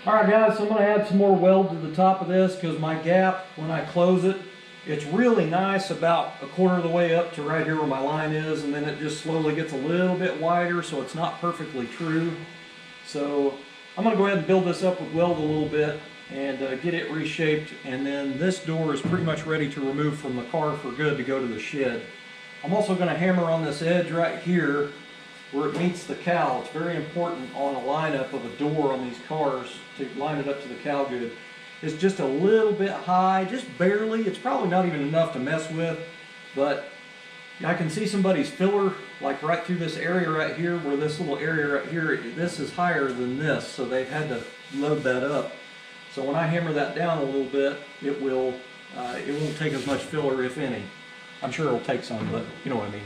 Alright guys, so I'm going to add some more weld to the top of this because my gap, when I close it, it's really nice about a quarter of the way up to right here where my line is, and then it just slowly gets a little bit wider, so it's not perfectly true. So I'm going to go ahead and build this up with weld a little bit and get it reshaped, and then this door is pretty much ready to remove from the car for good to go to the shed. I'm also going to hammer on this edge right here where it meets the cowl. It's very important on a lineup of a door on these cars to line it up to the cowl good. It's just a little bit high, just barely. It's probably not even enough to mess with, but I can see somebody's filler like right through this area right here, where this little area right here, this is higher than this, so they've had to load that up. So when I hammer that down a little bit, it won't take as much filler, if any. I'm sure it'll take some, but you know what I mean.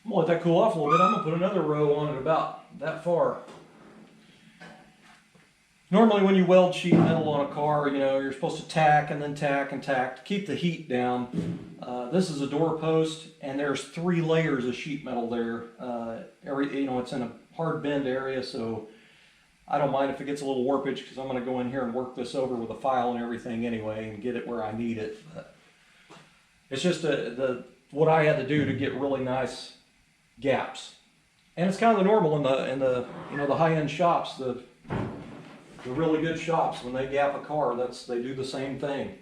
I'm gonna let that cool off a little bit. I'm gonna put another row on it about that far. Normally when you weld sheet metal on a car, you know, you're supposed to tack and then tack and tack to keep the heat down. This is a door post, and there's 3 layers of sheet metal there. It's in a hard bend area, so I don't mind if it gets a little warpage because I'm gonna go in here and work this over with a file and everything anyway and get it where I need it. But it's just what I had to do to get really nice gaps, and it's kind of the normal in the the high-end shops, the really good shops. When they gap a car, they do the same thing.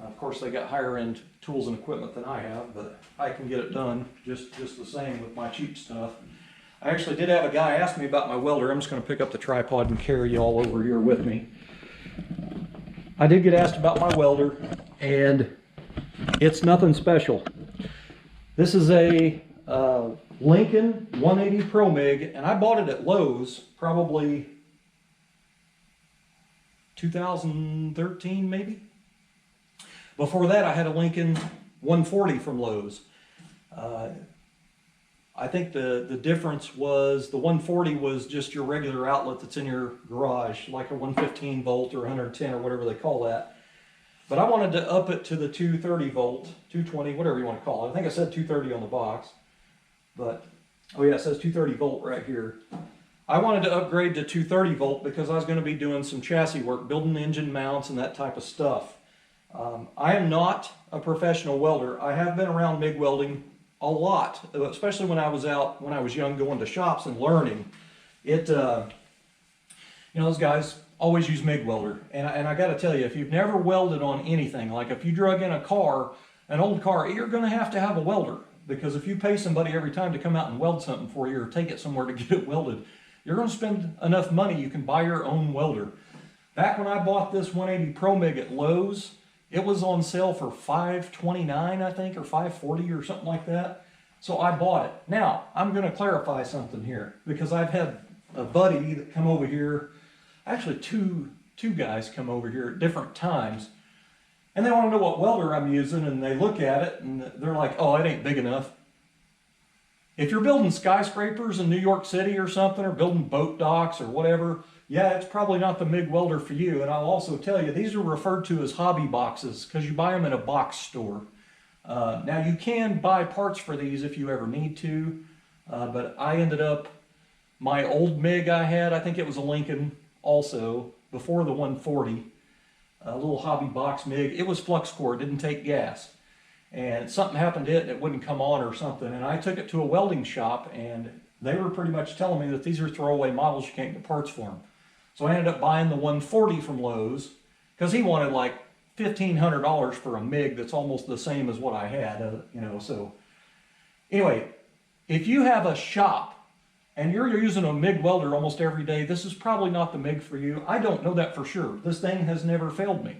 Of course, they got higher end tools and equipment than I have, but I can get it done just the same with my cheap stuff. I actually did have a guy ask me about my welder. I'm just going to pick up the tripod and carry you all over here with me. I did get asked about my welder, and it's nothing special. This is a Lincoln 180 Pro MIG, and I bought it at Lowe's probably 2013 maybe. Before that I had a Lincoln 140 from Lowe's. I think the difference was the 140 was just your regular outlet that's in your garage, like a 115 volt or 110 or whatever they call that. But I wanted to up it to the 230 volt, 220, whatever you want to call it. I think I said 230 on the box. But, oh yeah, it says 230 volt right here. I wanted to upgrade to 230 volt because I was going to be doing some chassis work, building engine mounts and that type of stuff. I am not a professional welder. I have been around MIG welding a lot, especially when I was young going to shops and learning. Those guys always use MIG welder. And I got to tell you, if you've never welded on anything, like if you drug in a car, an old car, you're going to have a welder. Because if you pay somebody every time to come out and weld something for you or take it somewhere to get it welded, you're going to spend enough money you can buy your own welder. Back when I bought this 180 Pro MIG at Lowe's, it was on sale for $529, I think, or $540 or something like that. So I bought it. Now, I'm going to clarify something here, because I've had a buddy that come over here, actually two guys come over here at different times, and they want to know what welder I'm using, and they look at it and they're like, oh, it ain't big enough. If you're building skyscrapers in New York City or something, or building boat docks or whatever, yeah, it's probably not the MIG welder for you. And I'll also tell you, these are referred to as hobby boxes because you buy them in a box store. Now, you can buy parts for these if you ever need to, but I ended up, my old MIG I had, I think it was a Lincoln also, before the 140, a little hobby box MIG. It was flux core, it didn't take gas. And something happened to it and it wouldn't come on or something. And I took it to a welding shop and they were pretty much telling me that these are throwaway models, you can't get parts for them. So I ended up buying the 140 from Lowe's because he wanted like $1,500 for a MIG that's almost the same as what I had, so. Anyway, if you have a shop and you're using a MIG welder almost every day, this is probably not the MIG for you. I don't know that for sure. This thing has never failed me.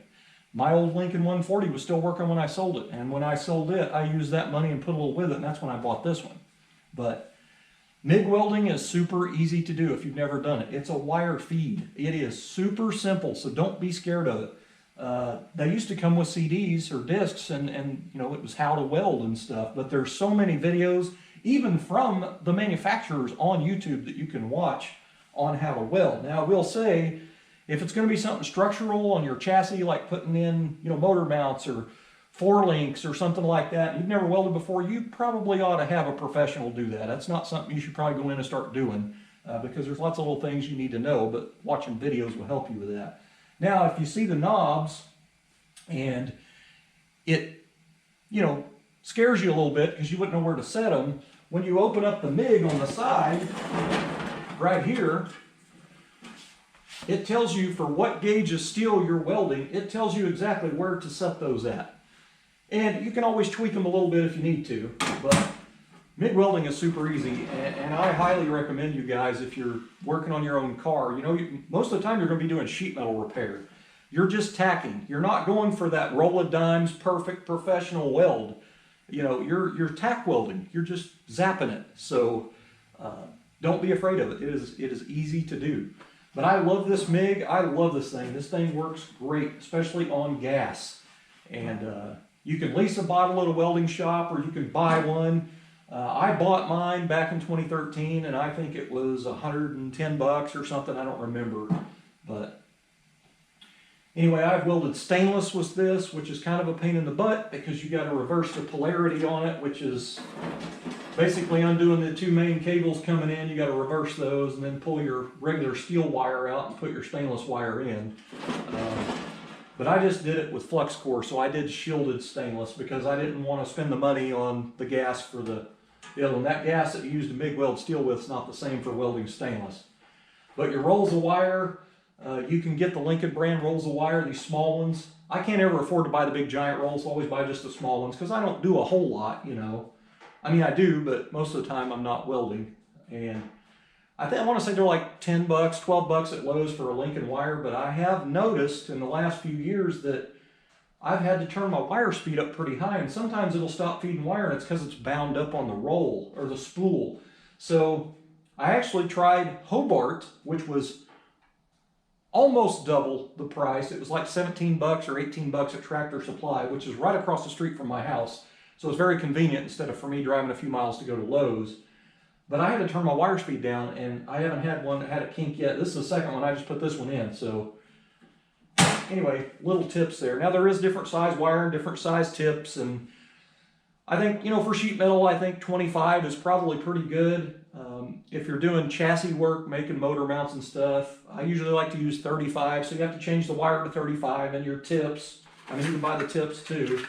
My old Lincoln 140 was still working when I sold it. And when I sold it, I used that money and put a little with it, and that's when I bought this one. But MIG welding is super easy to do if you've never done it. It's a wire feed. It is super simple, so don't be scared of it. They used to come with CDs or discs, and it was how to weld and stuff. But there's so many videos, even from the manufacturers on YouTube, that you can watch on how to weld. Now, I will say, if it's going to be something structural on your chassis, like putting in, motor mounts or 4-links or something like that, and you've never welded before, you probably ought to have a professional do that. That's not something you should probably go in and start doing because there's lots of little things you need to know, but watching videos will help you with that. Now, if you see the knobs and it, scares you a little bit because you wouldn't know where to set them, when you open up the MIG on the side, right here, it tells you for what gauge of steel you're welding, it tells you exactly where to set those at. And you can always tweak them a little bit if you need to, but MIG welding is super easy, and I highly recommend you guys, if you're working on your own car, most of the time you're going to be doing sheet metal repair. You're just tacking. You're not going for that roll of dimes, perfect professional weld. You're tack welding. You're just zapping it. So don't be afraid of it. It is easy to do. But I love this MIG. I love this thing. This thing works great, especially on gas. And you can lease a bottle at a welding shop, or you can buy one. I bought mine back in 2013, and I think it was $110 or something. I don't remember. But anyway, I've welded stainless with this, which is kind of a pain in the butt because you got to reverse the polarity on it, which is basically undoing the two main cables coming in. You got to reverse those and then pull your regular steel wire out and put your stainless wire in. But I just did it with flux core, so I did shielded stainless because I didn't want to spend the money on the gas for the other one. That gas that you use to MIG weld steel with is not the same for welding stainless. But your rolls of wire, you can get the Lincoln brand rolls of wire, these small ones. I can't ever afford to buy the big giant rolls, so I always buy just the small ones because I don't do a whole lot, I mean, I do, but most of the time I'm not welding. And I want to say they're like $10, $12 at Lowe's for a Lincoln wire, but I have noticed in the last few years that I've had to turn my wire speed up pretty high, and sometimes it'll stop feeding wire, and it's because it's bound up on the roll or the spool. So I actually tried Hobart, which was almost double the price. It was like $17 or $18 at Tractor Supply, which is right across the street from my house. So it's very convenient instead of for me driving a few miles to go to Lowe's. But I had to turn my wire speed down, and I haven't had one that had a kink yet. This is the second one. I just put this one in. So anyway, little tips there. Now, there is different size wire and different size tips. And I think, for sheet metal, I think 25 is probably pretty good. If you're doing chassis work, making motor mounts and stuff, I usually like to use 35. So you have to change the wire to 35, and your tips. I mean, you can buy the tips too.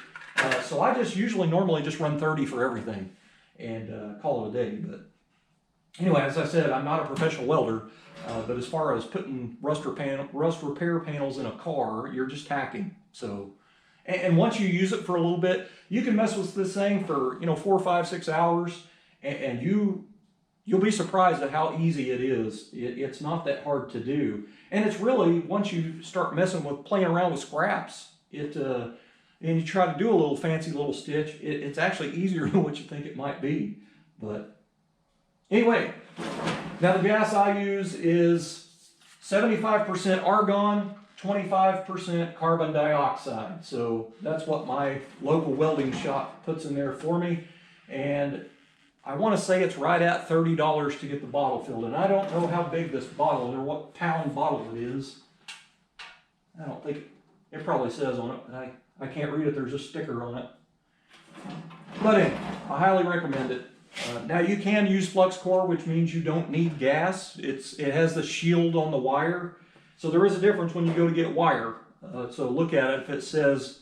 So I just normally just run 30 for everything and call it a day. But Anyway, as I said, I'm not a professional welder, but as far as putting rust repair panels in a car, you're just tacking. So, and once you use it for a little bit, you can mess with this thing for 4, 5, 6 hours, and you'll be surprised at how easy it is. It's not that hard to do, and it's really, once you start messing with playing around with scraps, and you try to do a little fancy little stitch, it's actually easier than what you think it might be. But anyway, now the gas I use is 75% argon, 25% carbon dioxide. So that's what my local welding shop puts in there for me. And I want to say it's right at $30 to get the bottle filled. And I don't know how big this bottle or what pound bottle it is. I don't think, it probably says on it, but I can't read it. There's a sticker on it. But anyway, I highly recommend it. Now you can use flux core, which means you don't need gas. It has the shield on the wire. So there is a difference when you go to get wire. So look at it. If it says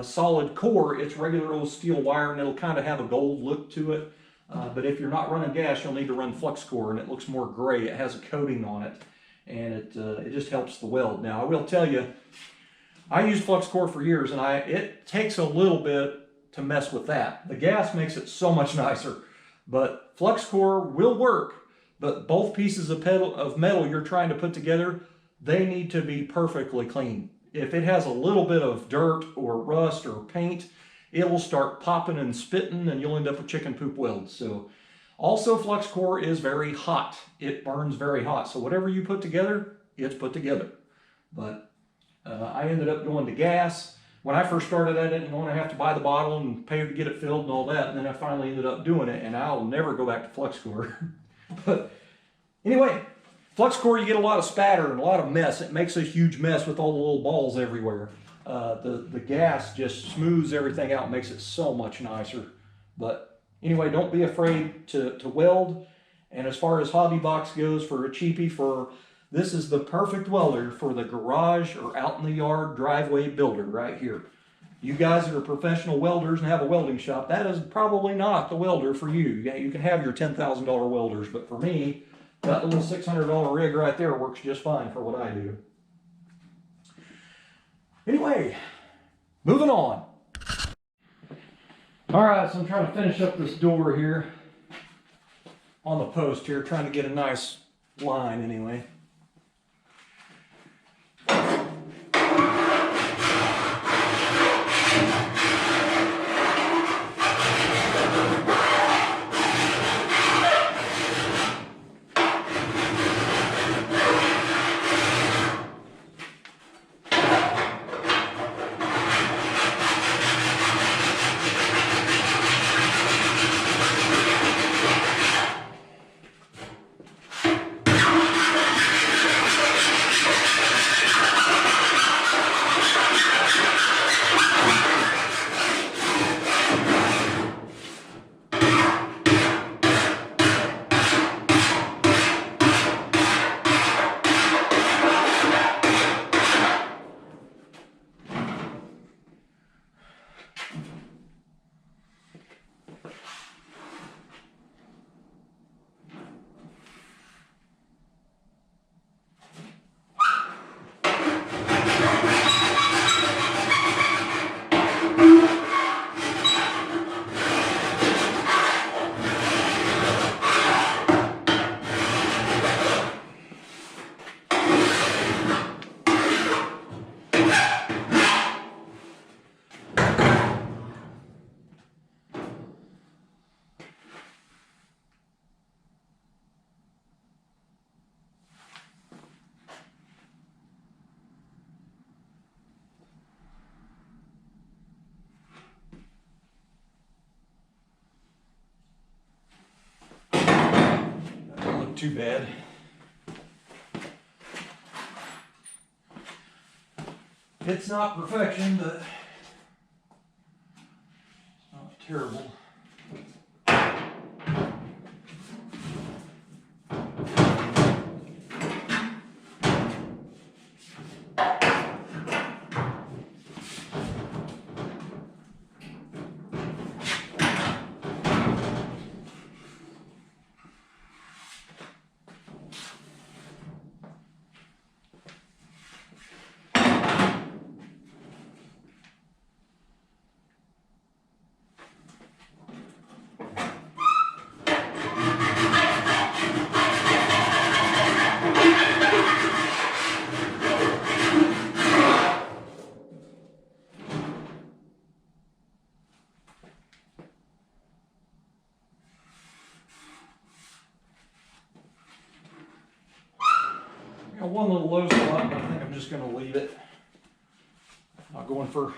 solid core, it's regular old steel wire, and it'll kind of have a gold look to it. But if you're not running gas, you'll need to run flux core, and it looks more gray. It has a coating on it, and it just helps the weld. Now I will tell you, I used flux core for years, and it takes a little bit to mess with that. The gas makes it so much nicer. But flux core will work, but both pieces of metal you're trying to put together, they need to be perfectly clean. If it has a little bit of dirt or rust or paint, it will start popping and spitting, and you'll end up with chicken poop welds. So also, flux core is very hot. It burns very hot. So whatever you put together, it's put together. But I ended up going to gas. When I first started, I didn't want to have to buy the bottle and pay to get it filled and all that. And then I finally ended up doing it, and I'll never go back to flux core. But anyway, flux core, you get a lot of spatter and a lot of mess. It makes a huge mess with all the little balls everywhere. The gas just smooths everything out, makes it so much nicer. But anyway, don't be afraid to weld. And as far as hobby box goes, for a cheapie, this is the perfect welder for the garage or out in the yard driveway builder right here. You guys that are professional welders and have a welding shop, that is probably not the welder for you. You can have your $10,000 welders, but for me, that little $600 rig right there works just fine for what I do. Anyway, moving on. All right, so I'm trying to finish up this door here on the post here, trying to get a nice line anyway. Too bad. It's not perfection, but it's not terrible. Got one little low spot, but I think I'm just going to leave it. Not going for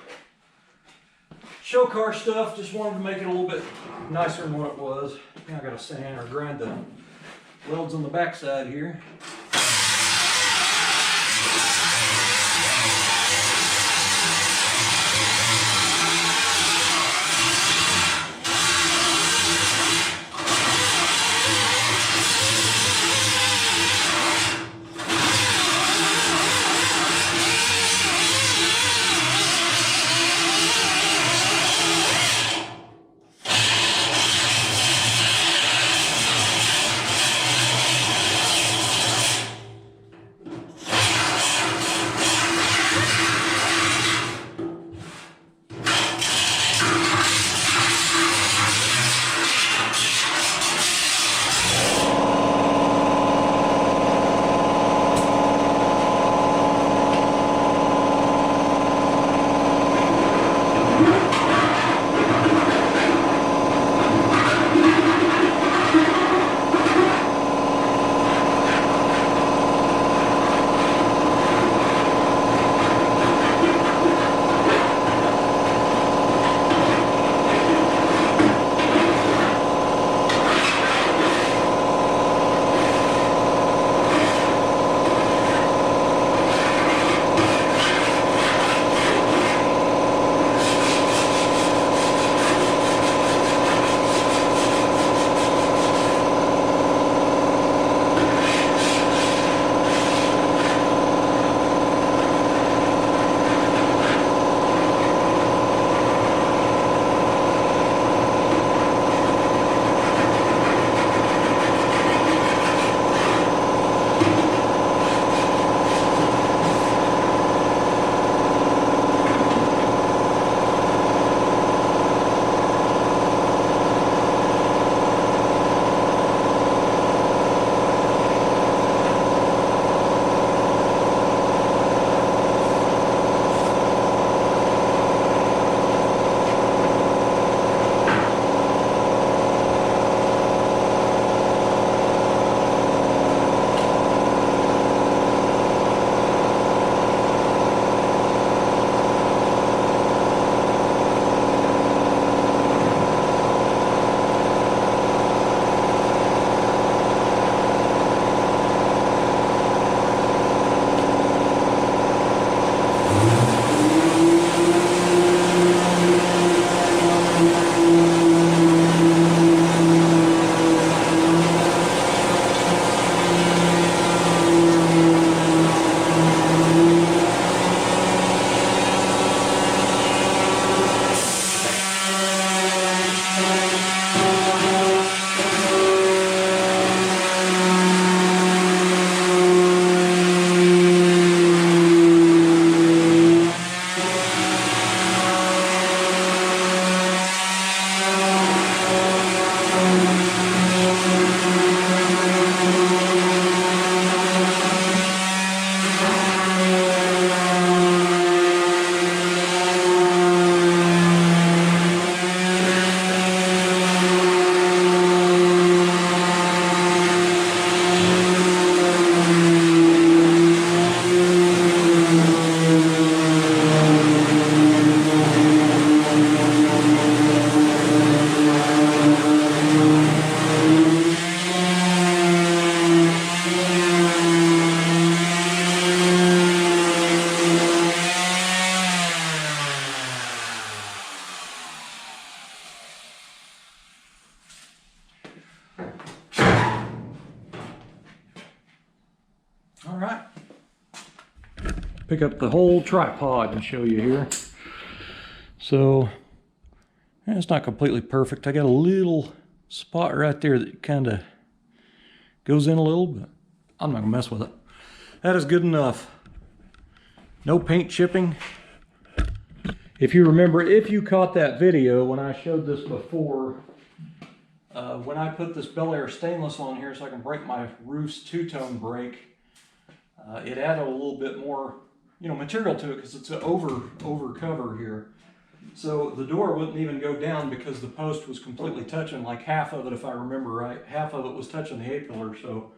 show car stuff, just wanted to make it a little bit nicer than what it was. Now I got to sand or grind the welds on the backside here. All right. Pick up the whole tripod and show you here. So, it's not completely perfect. I got a little spot right there that kind of goes in a little, but I'm not gonna mess with it. That is good enough. No paint chipping. If you remember, if you caught that video when I showed this before, when I put this Bel Air stainless on here so I can break my roof's two-tone brake, it added a little bit more, material to it because it's an over cover here. So the door wouldn't even go down because the post was completely touching, like half of it, if I remember right, half of it was touching the A-pillar. So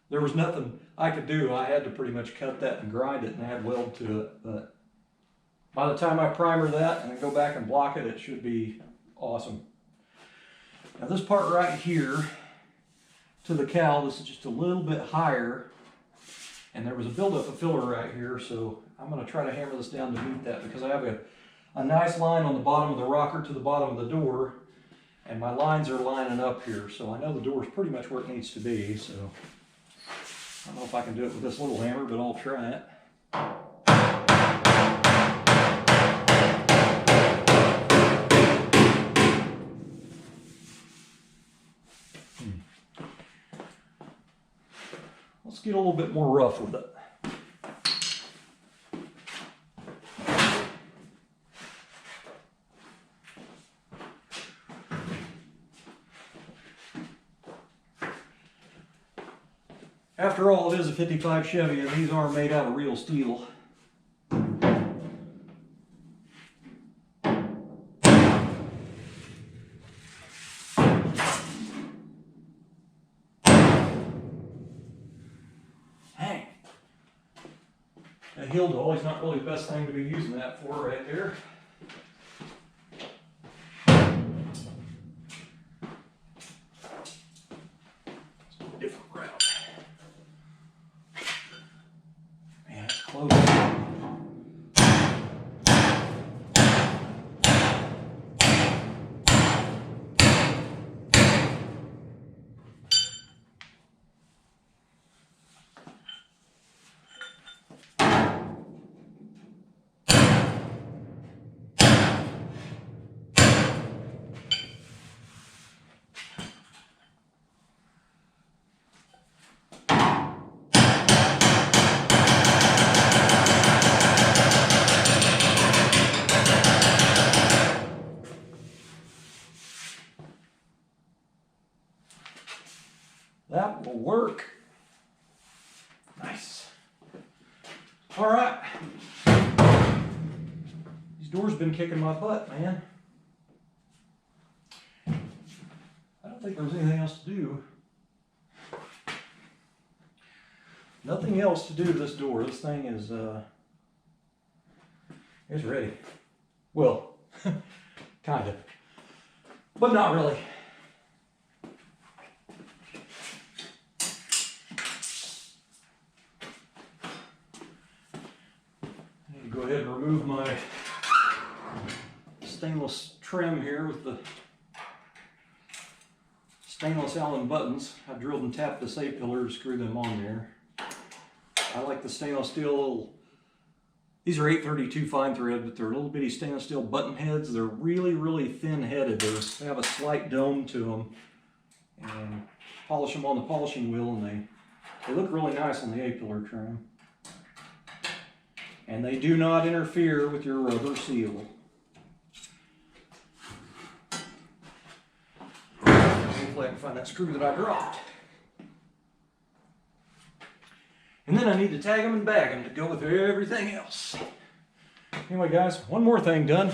there was nothing I could do. I had to pretty much cut that and grind it and add weld to it. But by the time I primer that and then go back and block it, it should be awesome. Now this part right here to the cowl, this is just a little bit higher, and there was a buildup of filler right here, so I'm going to try to hammer this down to meet that, because I have a nice line on the bottom of the rocker to the bottom of the door, and my lines are lining up here, so I know the door is pretty much where it needs to be. So I don't know if I can do it with this little hammer, but I'll try it. Let's get a little bit more rough with it. After all, it is a 55 Chevy, and these are made out of real steel. Dang. A heel doll is not really the best thing to be using that for right there. Different route. Man, it's close. That will work. Nice. All right. These doors have been kicking my butt, man. I don't think there's anything else to do. Nothing else to do to this door. This thing is ready. Well, kind of, but not really. Go ahead and remove my stainless trim here with the stainless Allen buttons. I drilled and tapped this A-pillar to screw them on there. I like the stainless steel. These are 832 fine thread, but they're little bitty stainless steel button heads. They're really, really thin headed. They have a slight dome to them. And polish them on the polishing wheel, and they look really nice on the A-pillar trim. And they do not interfere with your rubber seal. Hopefully I can find that screw that I dropped. And then I need to tag them and bag them to go with everything else. Anyway guys, one more thing done.